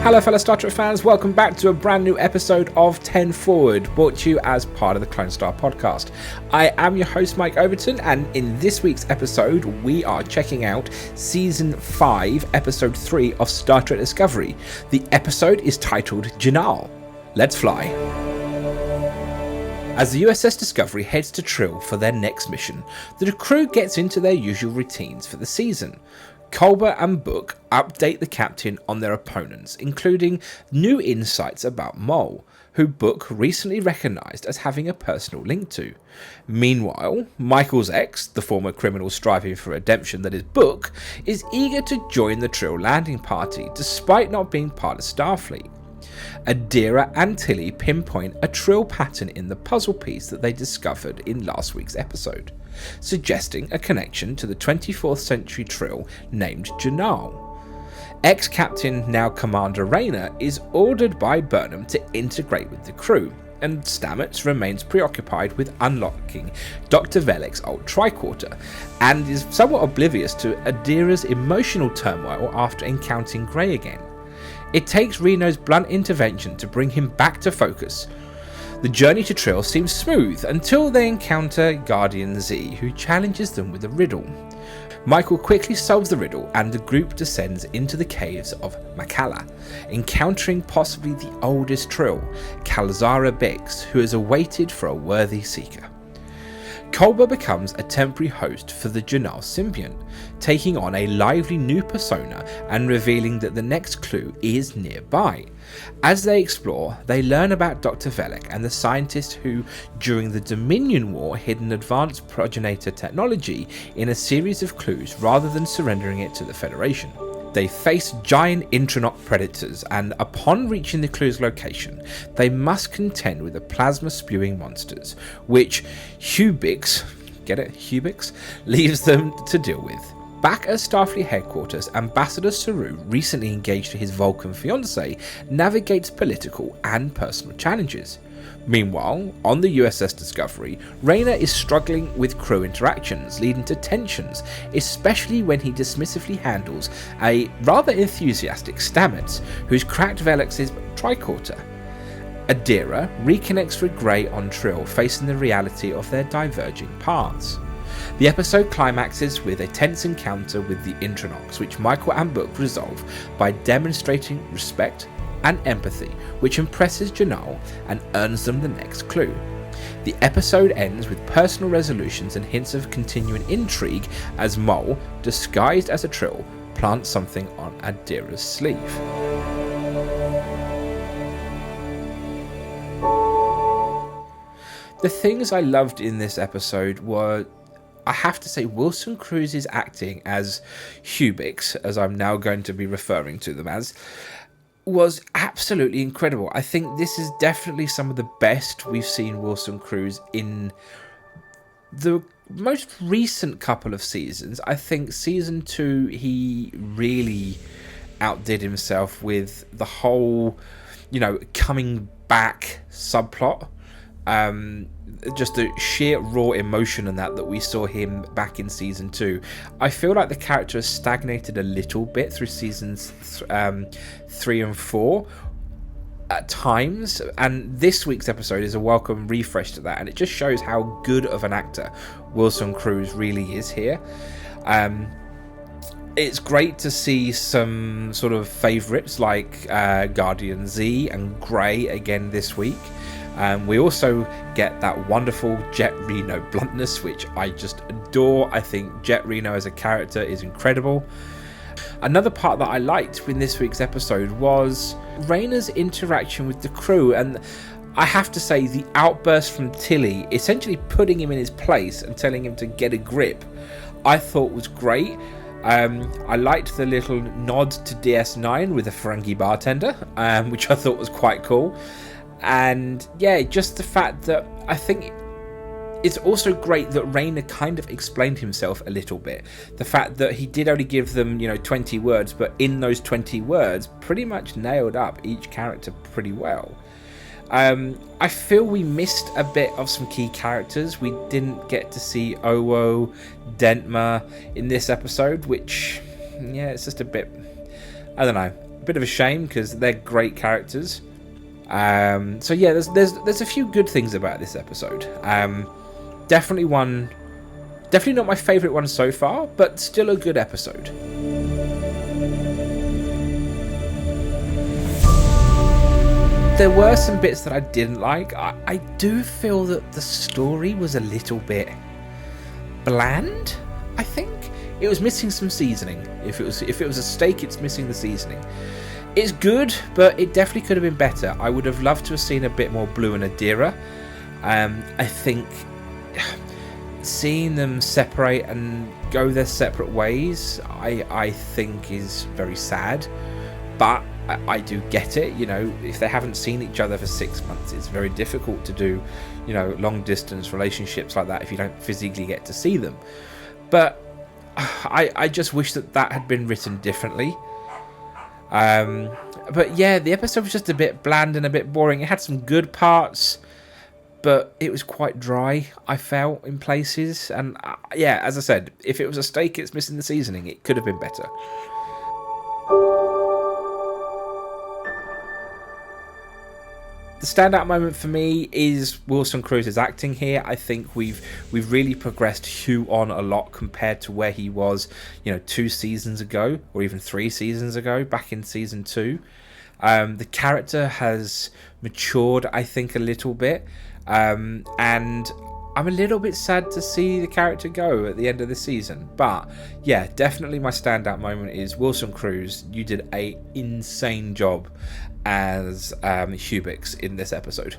Hello fellow Star Trek fans, welcome back to a brand new episode of 10 Forward, brought to you as part of the Clone Star podcast. I am your host Mike Overton, and in this week's episode we are checking out Season 5, Episode 3 of Star Trek Discovery. The episode is titled Jinaal. Let's fly. As the USS Discovery heads to Trill for their next mission, the crew gets into their usual routines for the season. Culber and Book update the captain on their opponents, including new insights about Mole, who Book recently recognised as having a personal link to. Meanwhile, Michael's ex, the former criminal striving for redemption that is Book, is eager to join the Trill landing party despite not being part of Starfleet. Adira and Tilly pinpoint a Trill pattern in the puzzle piece that they discovered in last week's episode, suggesting a connection to the 24th century Trill named Jinaal. Ex-Captain, now Commander Rayner, is ordered by Burnham to integrate with the crew, and Stamets remains preoccupied with unlocking Dr. Velek's old tricorder, and is somewhat oblivious to Adira's emotional turmoil after encountering Grey again. It takes Reno's blunt intervention to bring him back to focus. The journey to Trill seems smooth until they encounter Guardian Z, who challenges them with a riddle. Michael quickly solves the riddle and the group descends into the caves of Makala, encountering possibly the oldest Trill, Kalzara Biggs, who is awaited for a worthy seeker. Culber becomes a temporary host for the Jinaal symbiont, taking on a lively new persona and revealing that the next clue is nearby. As they explore, they learn about Dr. Velek and the scientist who, during the Dominion War, hid an advanced progenitor technology in a series of clues rather than surrendering it to the Federation. They face giant intranoc predators, and upon reaching the clue's location, they must contend with the plasma-spewing monsters, which Hubix, get it, Hubix, leaves them to deal with. Back at Starfleet headquarters, Ambassador Saru, recently engaged to his Vulcan fiancée, navigates political and personal challenges. Meanwhile, on the USS Discovery, Rayner is struggling with crew interactions, leading to tensions, especially when he dismissively handles a rather enthusiastic Stamets, who's cracked Velek's tricorder. Adira reconnects with Grey on Trill, facing the reality of their diverging paths. The episode climaxes with a tense encounter with the Intranocs, which Michael and Book resolve by demonstrating respect and empathy, which impresses Jinaal and earns them the next clue. The episode ends with personal resolutions and hints of continuing intrigue as Mole, disguised as a Trill, plants something on Adira's sleeve. The things I loved in this episode were, I have to say, Wilson Cruz's acting as Hubix, as I'm now going to be referring to them as, was absolutely incredible. I think this is definitely some of the best we've seen Wilson Cruz in the most recent couple of seasons. I think season 2 he really outdid himself with the whole, coming back subplot. Just the sheer raw emotion and that we saw him back in season 2. I feel like the character has stagnated a little bit through seasons 3 and 4 at times, and this week's episode is a welcome refresh to that, and it just shows how good of an actor Wilson Cruz really is here. It's great to see some sort of favourites like Guardian Z and Grey again this week. We also get that wonderful Jet Reno bluntness, which I just adore. I think Jet Reno as a character is incredible. Another part that I liked in this week's episode was Rayner's interaction with the crew, and I have to say the outburst from Tilly, essentially putting him in his place and telling him to get a grip, I thought was great. I liked the little nod to DS9 with a Ferengi bartender, which I thought was quite cool. And yeah, just the fact that I think it's also great that Rayner kind of explained himself a little bit. The fact that he did only give them, 20 words, but in those 20 words pretty much nailed up each character pretty well. I feel we missed a bit of some key characters. We didn't get to see Owo, Dentma in this episode, which, yeah, it's just a bit, I don't know, bit of a shame because they're great characters. So yeah, there's a few good things about this episode. Definitely not my favourite one so far, but still a good episode. There were some bits that I didn't like. I do feel that the story was a little bit bland. I think it was missing some seasoning. If it was a steak, it's missing the seasoning. It's good, but it definitely could have been better. I would have loved to have seen a bit more Blue and Adira. I think seeing them separate and go their separate ways, I think is very sad. But I do get it. You know, if they haven't seen each other for 6 months, it's very difficult to do, you know, long distance relationships like that if you don't physically get to see them. But I just wish that had been written differently. But yeah, the episode was just a bit bland and a bit boring. It had some good parts, but it was quite dry, I felt, in places. And yeah, as I said, if it was a steak, it's missing the seasoning. It could have been better. The standout moment for me is Wilson Cruz's acting here. I think we've really progressed Hugh on a lot compared to where he was, you know, 2 seasons ago, or even 3 seasons ago, back in season 2. The character has matured, I think, a little bit, and I'm a little bit sad to see the character go at the end of the season. But yeah, definitely my standout moment is Wilson Cruz. You did an insane job as Hubix in this episode.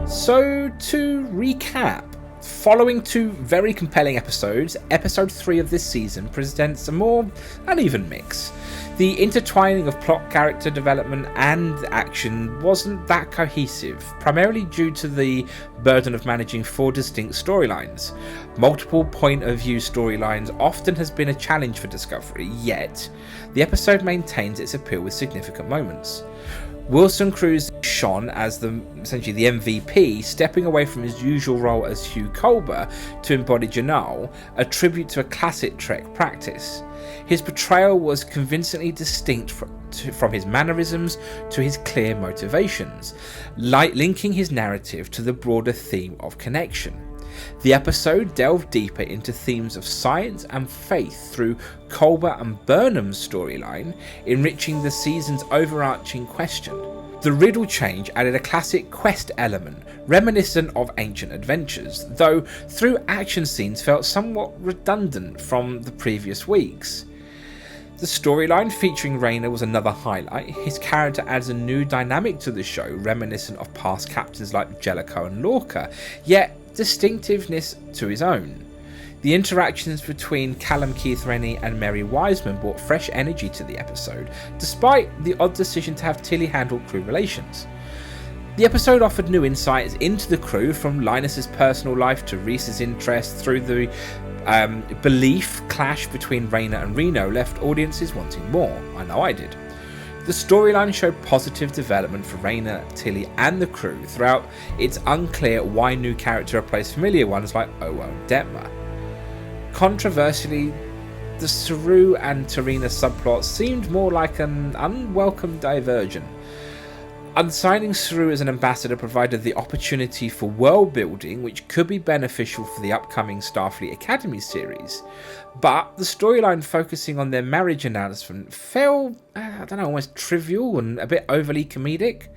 So to recap, following 2 very compelling episodes, episode 3 of this season presents a more uneven mix. The intertwining of plot, character development and action wasn't that cohesive, primarily due to the burden of managing 4 distinct storylines. Multiple point of view storylines often has been a challenge for Discovery, yet the episode maintains its appeal with significant moments. Wilson Cruz shone as essentially the MVP, stepping away from his usual role as Hugh Culber to embody Jinaal, a tribute to a classic Trek practice. His portrayal was convincingly distinct from his mannerisms to his clear motivations, linking his narrative to the broader theme of connection. The episode delved deeper into themes of science and faith through Culber and Burnham's storyline, enriching the season's overarching question. The riddle change added a classic quest element, reminiscent of ancient adventures, though through action scenes felt somewhat redundant from the previous weeks. The storyline featuring Rayner was another highlight. His character adds a new dynamic to the show, reminiscent of past captains like Jellicoe and Lorca, yet distinctiveness to his own. The interactions between Callum Keith Rennie and Mary Wiseman brought fresh energy to the episode, despite the odd decision to have Tilly handle crew relations. The episode offered new insights into the crew, from Linus's personal life to Reese's interest, through the belief clash between Rayner and Reno left audiences wanting more. I know I did. The storyline showed positive development for Rayner, Tilly and the crew. Throughout, it's unclear why new characters replaced familiar ones like Owo and Detmer. Controversially, the Saru and Tarina subplot seemed more like an unwelcome diversion. Unsigning Saru as an ambassador provided the opportunity for world building, which could be beneficial for the upcoming Starfleet Academy series, but the storyline focusing on their marriage announcement felt, almost trivial and a bit overly comedic.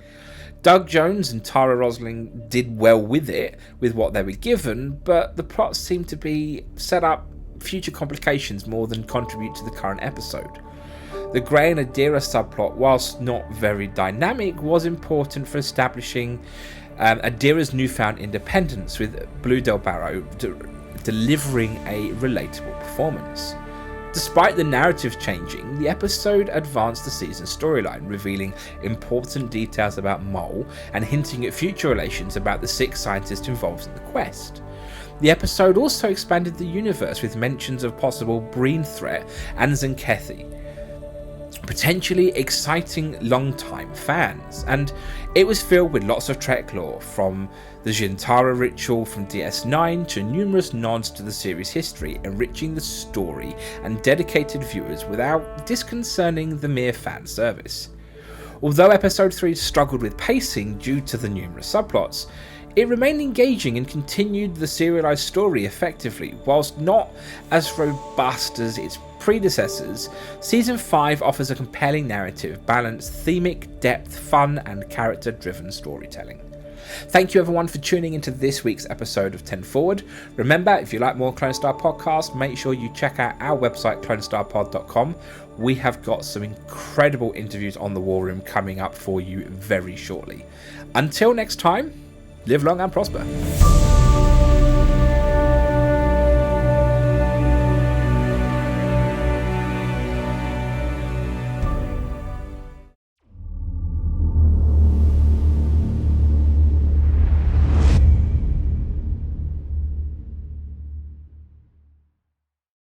Doug Jones and Tara Rosling did well with it, with what they were given, but the plot seemed to be set up future complications more than contribute to the current episode. The Gray and Adira subplot, whilst not very dynamic, was important for establishing Adira's newfound independence, with Blue Del Barrow delivering a relatable performance. Despite the narrative changing, the episode advanced the season's storyline, revealing important details about Mole and hinting at future relations about the 6 scientists involved in the quest. The episode also expanded the universe with mentions of possible Breen threat and Zenkethi, potentially exciting long-time fans, and it was filled with lots of Trek lore, from the Jintara ritual from DS9 to numerous nods to the series' history, enriching the story and dedicated viewers without disconcerting the mere fan service. Although Episode 3 struggled with pacing due to the numerous subplots, it remained engaging and continued the serialized story effectively. Whilst not as robust as its predecessors, Season 5 offers a compelling narrative, balanced themic depth, fun, and character-driven storytelling. Thank you everyone for tuning into this week's episode of 10 Forward. Remember, if you like more Clone Star podcasts, make sure you check out our website, clonestarpod.com. We have got some incredible interviews on the War Room coming up for you very shortly. Until next time, live long and prosper.